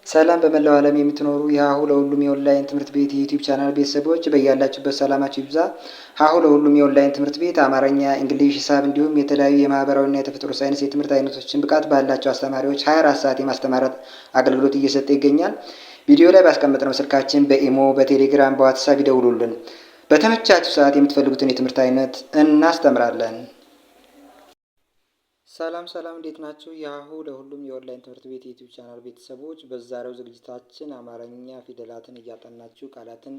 ሰላም በመላው ዓለም የምትኖሩ የሀሁ ለሁሉም የኦንላይን ትምህርት ቤት የዩቲዩብ ቻናል ቤተሰቦች በያላችሁበት ሰላማችሁ ይብዛ። ሀሁ ለሁሉም የኦንላይን ትምህርት ቤት አማርኛ፣ እንግሊዝ፣ ሂሳብ እንዲሁም የተለያዩ የማህበራዊና የተፈጥሮ ሳይንስ የትምህርት አይነቶችን ብቃት ባላቸው አስተማሪዎች 24 ሰዓት የማስተማር አገልግሎት እየሰጠ ይገኛል። ቪዲዮ ላይ ባስቀመጥነው ስልካችን በኢሞ፣ በቴሌግራም፣ በዋትሳፕ ይደውሉልን። በተመቻችሁ ሰዓት የምትፈልጉትን የትምህርት አይነት እናስተምራለን። ሰላም እንዴት ናችሁ? የሀሁ ለሁሉም የኦንላይን ትምህርት ቤት የዩቲዩብ ቻናል ቤተሰቦች በዛሬው ዝግጅታችን አማርኛ ፊደላትን እያጠናችሁ ቃላትን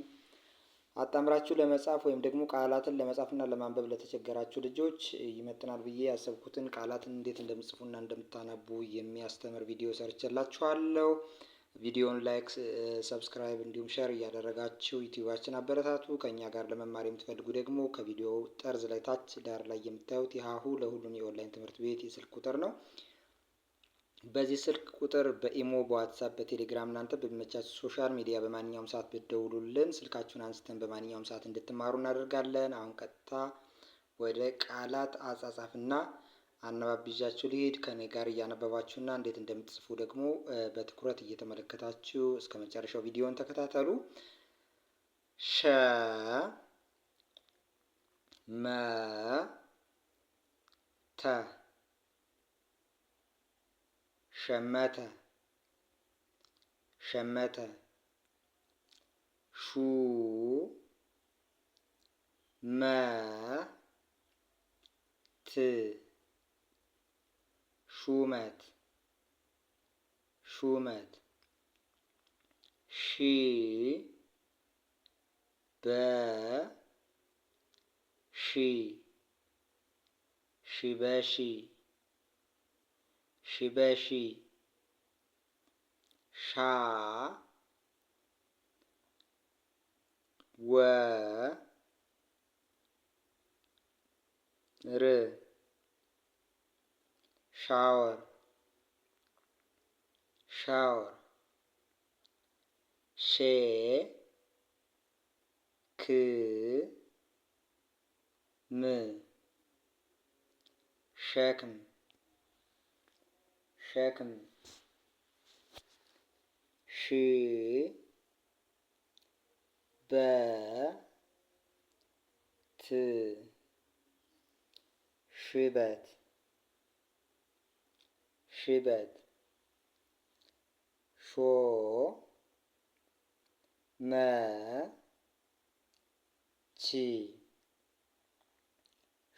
አጣምራችሁ ለመጻፍ ወይም ደግሞ ቃላትን ለመጻፍና ለማንበብ ለተቸገራችሁ ልጆች ይመጥናል ብዬ ያሰብኩትን ቃላትን እንዴት እንደምጽፉና እንደምታነቡ የሚያስተምር ቪዲዮ ሰርቼላችኋለሁ። ቪዲዮን ላይክ፣ ሰብስክራይብ እንዲሁም ሼር እያደረጋችሁ ዩቲዩባችን አበረታቱ። ከኛ ጋር ለመማር የምትፈልጉ ደግሞ ከቪዲዮ ጠርዝ ላይ ታች ዳር ላይ የምታዩት የሀሁ ለሁሉም የኦንላይን ትምህርት ቤት የስልክ ቁጥር ነው። በዚህ ስልክ ቁጥር በኢሞ፣ በዋትሳፕ፣ በቴሌግራም እናንተ በሚመቻችሁ ሶሻል ሚዲያ በማንኛውም ሰዓት ብትደውሉልን ስልካችሁን አንስተን በማንኛውም ሰዓት እንድትማሩ እናደርጋለን። አሁን ቀጥታ ወደ ቃላት አጻጻፍና አነባብ ይዣችሁ ልሂድ። ከኔ ጋር እያነበባችሁና እንዴት እንደምትጽፉ ደግሞ በትኩረት እየተመለከታችሁ እስከ መጨረሻው ቪዲዮን ተከታተሉ። ሸ መ ተ ሸመተ ሸመተ ሹ መ ት ሹመት ሹመት ሺ በሺ ሺበሺ ሺበሺ ሻ ወ ር ሻወር ሻወር ሼ ክ ም ሸክም ሸክም ሽ በ ት ሽበት ሽበት ሾ መ ቺ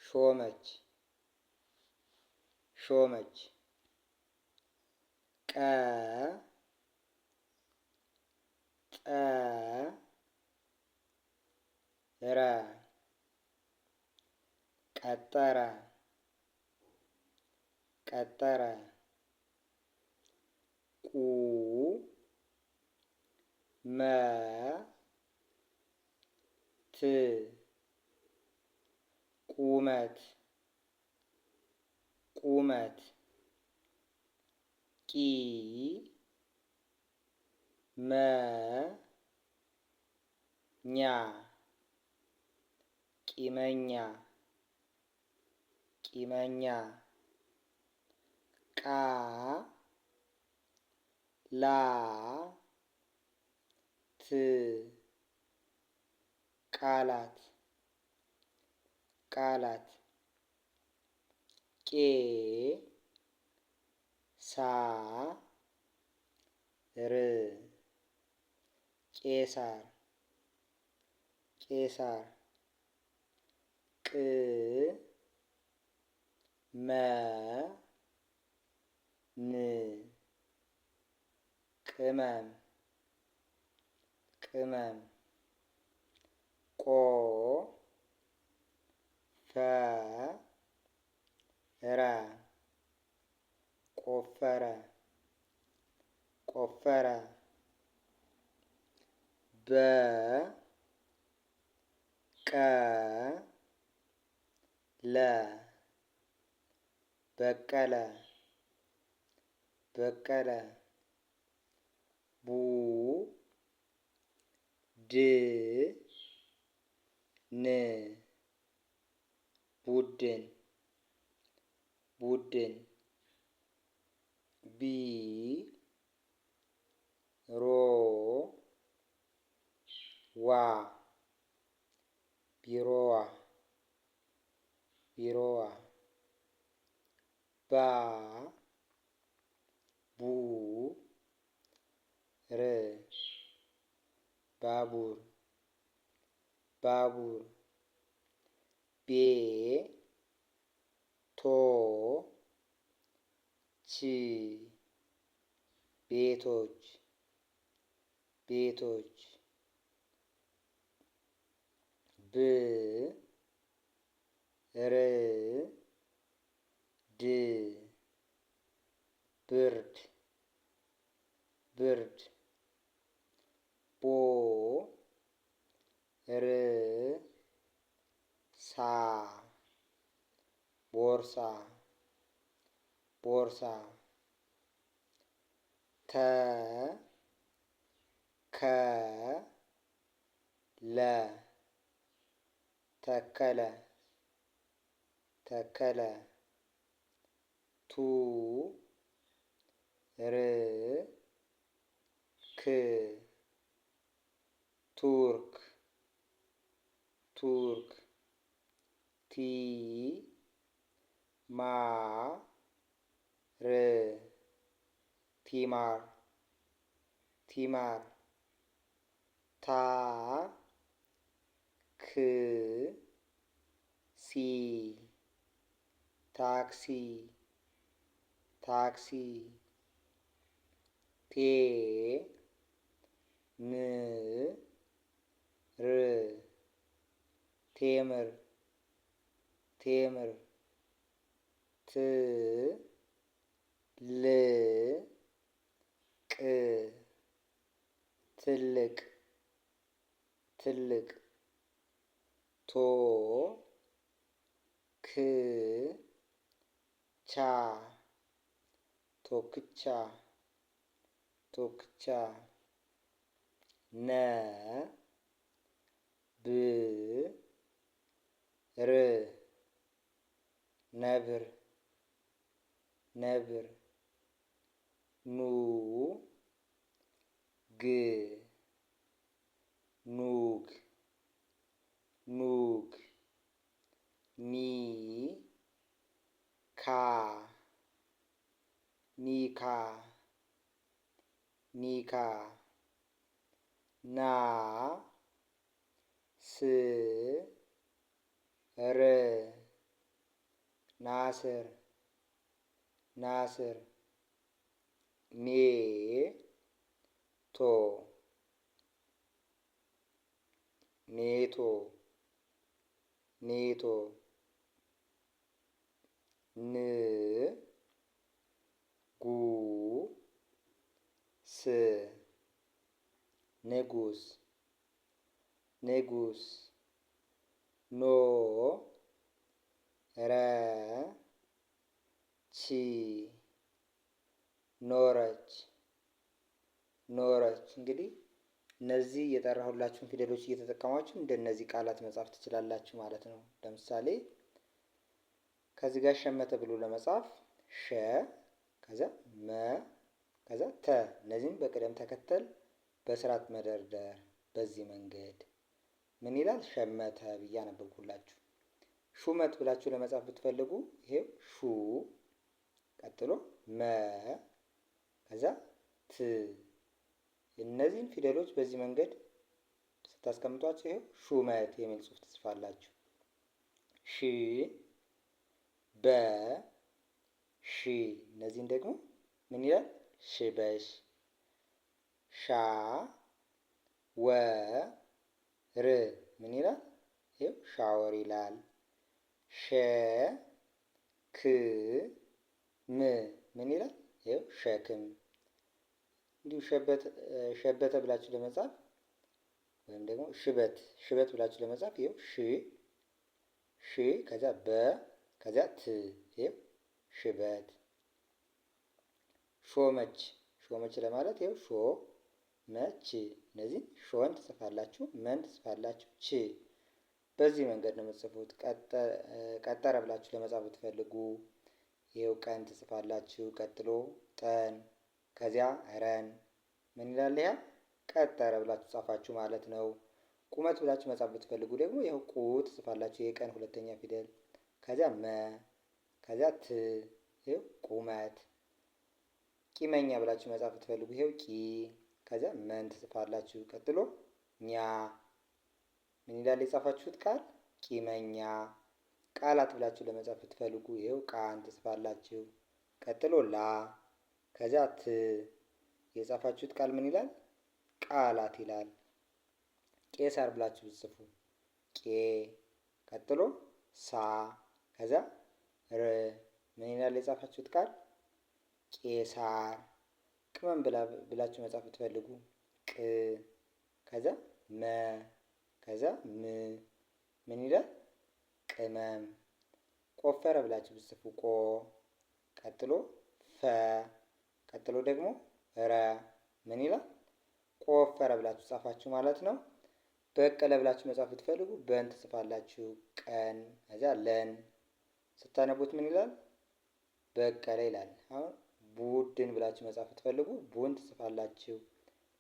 ሾመች ሾመች ቀ ጠ ረ ቀጠረ ቀጠረ ቁ መ ት ቁመት ቁመት ቂ መ ኛ ቂመኛ ቂመኛ ቃ ላ ት ቃላት ቃላት ቄ ሳ ር ቄሳር ቄሳር ቅ መ ን ቅመም ቅመም ቆ ፈ ረ ቆፈረ ቆፈረ በ ቀ ለ በቀለ በቀለ ቡ ድ ን ቡድን ቡድን ቢ ሮ ዋ ቢሮዋ ቢሮዋ ባ ቡ ር ባቡር ባቡር ቤ ቶ ች ቤቶች ቤቶች ብ ር ድ ብርድ ብርድ ቦ ር ሳ ቦርሳ ቦርሳ ተ ከ ለ ተከለ ተከለ ቱ ር ክ ቱርክ ቱርክ ቲ ማ ር ቲማር ቲማር ታ ክ ሲ ታክሲ ታክሲ ቴ ም ር ቴምር ቴምር ት ል ቅ ትልቅ ትልቅ ቶ ክ ቻ ቶክቻ ቶክቻ ነ ብ ር ነብር ነብር ኑ ግ ኑግ ኑግ ኒ ካ ኒካ ኒካ ና ስ ር ናስር ናስር ኔ ቶ ኔቶ ኔቶ ን ጉ ስ ንጉስ ንጉስ ኖ ረ ቺ ኖረች ኖረች። እንግዲህ እነዚህ የጠራሁላችሁን ፊደሎች እየተጠቀማችሁ እንደነዚህ ቃላት መጻፍ ትችላላችሁ ማለት ነው። ለምሳሌ ከዚህ ጋር ሸመተ ብሎ ለመጻፍ ሸ ከዛ መ ከዛ ተ፣ እነዚህም በቅደም ተከተል በስርዓት መደርደር። በዚህ መንገድ ምን ይላል? ሸመተ ብዬ አነበብኩላችሁ። ሹመት ብላችሁ ለመጻፍ ብትፈልጉ ይሄው ሹ ቀጥሎ መ ከዛ ት፣ እነዚህን ፊደሎች በዚህ መንገድ ስታስቀምጧቸው ይሄው ሹመት የሚል ጽሑፍ ትጽፋላችሁ። ሺ በ ሺ፣ እነዚህን ደግሞ ምን ይላል? ሽበሽ። ሻ ወ ር ምን ይላል? ይኸው ሻወር ይላል። ሸ ክ ም ምን ይላል? ይኸው ሸክም። እንዲሁ ሸበተ ብላችሁ ለመጻፍ ወይም ደግሞ ሽበት ብላችሁ ለመጻፍ ይኸው ሺ ከዛ በ ከዛ ት፣ ይኸው ሽበት። ሾመች ለማለት ይኸው ሾ መች፣ እነዚህ ሾን ትጽፋላችሁ፣ መን ትጽፋላችሁ፣ ች። በዚህ መንገድ ነው የምትጽፉት። ቀጠረ ብላችሁ ለመጻፍ ብትፈልጉ ይኸው ቀን ትጽፋላችሁ። ቀጥሎ ጠን ከዚያ ረን ምን ይላል? ያ ቀጠረ ብላችሁ ጻፋችሁ ማለት ነው። ቁመት ብላችሁ መጻፍ ብትፈልጉ ደግሞ ያው ቁ ትጽፋላችሁ፣ የቀን ሁለተኛ ፊደል። ከዚያ መ፣ ከዚያ ት፣ ይኸው ቁመት። ቂመኛ ብላችሁ መጻፍ ብትፈልጉ ይኸው ቂ፣ ከዚያ መን ትጽፋላችሁ። ቀጥሎ ኛ። ምን ይላል የጻፋችሁት ቃል? ቂመኛ። ቃላት ብላችሁ ለመጻፍ ብትፈልጉ ይኸው ቃን ትጽፋላችሁ። ቀጥሎ ላ፣ ከዚያ ት። የጻፋችሁት ቃል ምን ይላል? ቃላት ይላል። ቄሳር ብላችሁ ብትጽፉ ቄ፣ ቀጥሎ ሳ፣ ከዚያ ር። ምን ይላል የጻፋችሁት ቃል? ቄሳር። ቅመም ብላችሁ መጻፍ ብትፈልጉ ቅ፣ ከዚያ መ፣ ከዚያ ም። ምን ይላል? ቅመም። ቆፈረ ብላችሁ ብትጽፉ ቆ፣ ቀጥሎ ፈ፣ ቀጥሎ ደግሞ ረ። ምን ይላል? ቆፈረ ብላችሁ ጻፋችሁ ማለት ነው። በቀለ ብላችሁ መጻፍ ብትፈልጉ በን ትጽፋላችሁ። ቀን፣ ከዚያ ለን። ስታነቡት ምን ይላል? በቀለ ይላል። አሁን ቡድን ብላችሁ መጻፍ ብትፈልጉ ቡን ትጽፋላችሁ።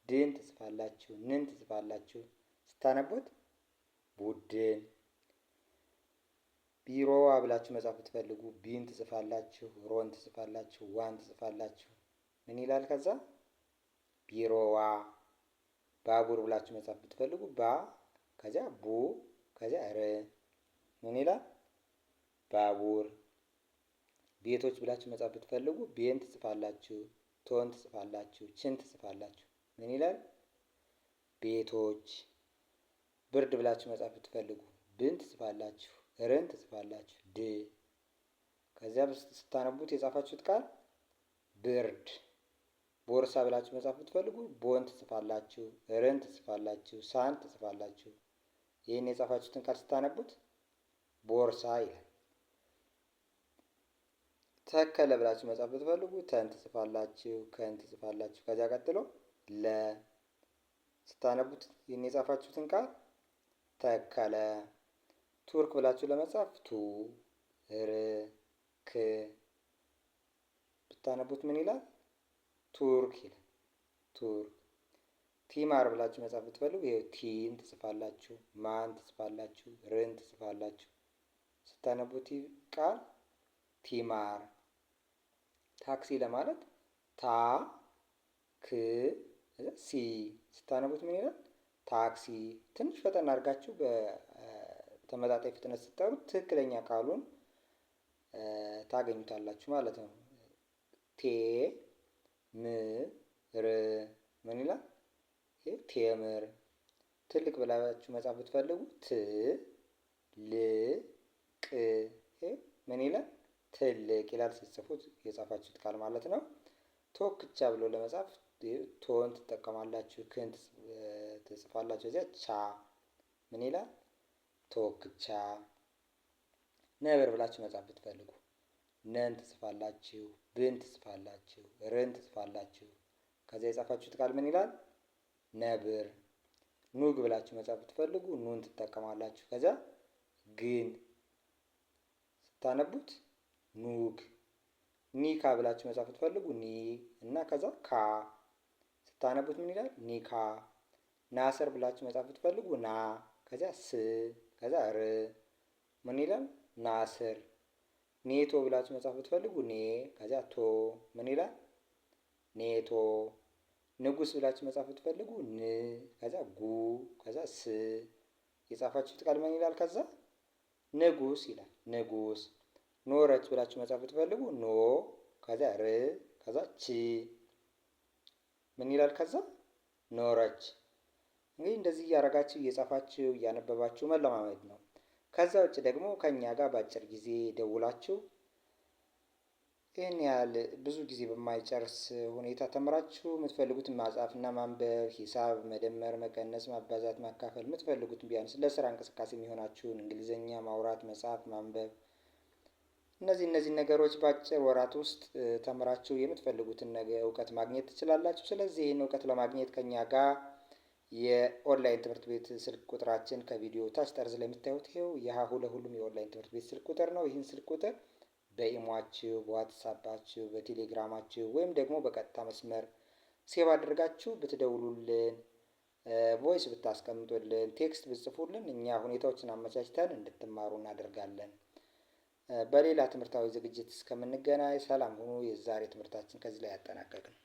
ድን ትጽፋላችሁ። ንን ትጽፋላችሁ። ስታነቡት ቡድን። ቢሮዋ ብላችሁ መጻፍ ብትፈልጉ ቢን ትጽፋላችሁ። ሮን ትጽፋላችሁ። ዋን ትጽፋላችሁ። ምን ይላል? ከዛ ቢሮዋ። ባቡር ብላችሁ መጻፍ ብትፈልጉ ባ፣ ከዚያ ቡ፣ ከዚያ ር። ምን ይላል? ባቡር። ቤቶች ብላችሁ መጻፍ ብትፈልጉ ቤን ትጽፋላችሁ። ቶን ትጽፋላችሁ። ችን ትጽፋላችሁ። ምን ይላል? ቤቶች። ብርድ ብላችሁ መጻፍ ብትፈልጉ ብን ትጽፋላችሁ። ርን ትጽፋላችሁ። ድ። ከዚያ ስታነቡት የጻፋችሁት ቃል ብርድ። ቦርሳ ብላችሁ መጻፍ ብትፈልጉ ቦን ትጽፋላችሁ። ርን ትጽፋላችሁ። ሳን ትጽፋላችሁ። ይህን የጻፋችሁትን ቃል ስታነቡት ቦርሳ ይላል። ተከለ ብላችሁ መጻፍ ብትፈልጉ ተን ትጽፋላችሁ። ከን ትጽፋላችሁ። ከዚያ ቀጥሎ ለ። ስታነቡት ይህን የጻፋችሁትን ቃል ተከለ። ቱርክ ብላችሁ ለመጻፍ ቱ፣ ር፣ ክ። ብታነቡት ምን ይላል? ቱርክ ይላል። ቱርክ። ቲማር ብላችሁ መጻፍ ብትፈልጉ ይኸው ቲን ትጽፋላችሁ። ማን ትጽፋላችሁ። ርን ትጽፋላችሁ። ስታነቡት ቃል ቲማር። ታክሲ ለማለት ታ፣ ክ፣ ሲ። ስታነቡት ምን ይላል? ታክሲ። ትንሽ ፈጠን አድርጋችሁ በተመጣጣኝ ፍጥነት ስትጠሩት ትክክለኛ ቃሉን ታገኙታላችሁ ማለት ነው። ቴ፣ ም፣ ር። ምን ይላል? ቴምር። ትልቅ ብላችሁ መጻፍ ብትፈልጉ ት፣ ል፣ ቅ። ምን ይላል? ትልቅ ይላል። ስትጽፉት የጻፋችሁት ቃል ማለት ነው። ቶክቻ ብሎ ለመጻፍ ቶን ትጠቀማላችሁ። ክን ትጽፋላችሁ። እዚያ ቻ። ምን ይላል? ቶክቻ። ነብር ብላችሁ መጻፍ ብትፈልጉ ነን ትጽፋላችሁ። ብን ትጽፋላችሁ። ርን ትጽፋላችሁ። ከዚያ የጻፋችሁት ቃል ምን ይላል? ነብር። ኑግ ብላችሁ መጻፍ ብትፈልጉ ኑን ትጠቀማላችሁ። ከዚያ ግን ስታነቡት ኑግ። ኒካ ብላችሁ መጻፍ ብትፈልጉ ኒ እና ከዛ ካ። ስታነቡት ምን ይላል? ኒካ። ናስር ብላችሁ መጻፍ ብትፈልጉ ና፣ ከዚያ ስ፣ ከዛ ር። ምን ይላል? ናስር። ኔቶ ብላችሁ መጻፍ ብትፈልጉ ኔ፣ ከዚያ ቶ። ምን ይላል? ኔቶ። ንጉስ ብላችሁ መጻፍ ብትፈልጉ ን፣ ከዛ ጉ፣ ከዛ ስ። የጻፋችሁት ቃል ምን ይላል? ከዛ ንጉስ ይላል። ንጉስ። ኖረች ብላችሁ መጻፍ ብትፈልጉ ኖ፣ ከዛ ር፣ ከዛ ቺ። ምን ይላል? ከዛ ኖረች። እንግዲህ እንደዚህ እያደረጋችሁ እየጻፋችሁ እያነበባችሁ መለማመድ ነው። ከዛ ውጭ ደግሞ ከኛ ጋር በአጭር ጊዜ ደውላችሁ ይህን ያህል ብዙ ጊዜ በማይጨርስ ሁኔታ ተምራችሁ የምትፈልጉትን ማጻፍና ማንበብ፣ ሂሳብ፣ መደመር፣ መቀነስ፣ ማባዛት፣ ማካፈል የምትፈልጉትን ቢያንስ ለስራ እንቅስቃሴ የሚሆናችሁን እንግሊዝኛ ማውራት፣ መጻፍ፣ ማንበብ እነዚህ ነገሮች በአጭር ወራት ውስጥ ተምራችሁ የምትፈልጉትን እውቀት ማግኘት ትችላላችሁ። ስለዚህ ይህን እውቀት ለማግኘት ከኛ ጋር የኦንላይን ትምህርት ቤት ስልክ ቁጥራችን ከቪዲዮ ታች ጠርዝ ላይ የምታዩት ይኸው የሀሁ ለሁሉም የኦንላይን ትምህርት ቤት ስልክ ቁጥር ነው። ይህን ስልክ ቁጥር በኢሟችሁ፣ በዋትሳፓችሁ፣ በቴሌግራማችሁ ወይም ደግሞ በቀጥታ መስመር ሴቭ አድርጋችሁ ብትደውሉልን፣ ቮይስ ብታስቀምጡልን፣ ቴክስት ብጽፉልን እኛ ሁኔታዎችን አመቻችተን እንድትማሩ እናደርጋለን። በሌላ ትምህርታዊ ዝግጅት እስከምንገናኝ ሰላም ሁኑ። የዛሬ ትምህርታችን ከዚህ ላይ ያጠናቀቅን።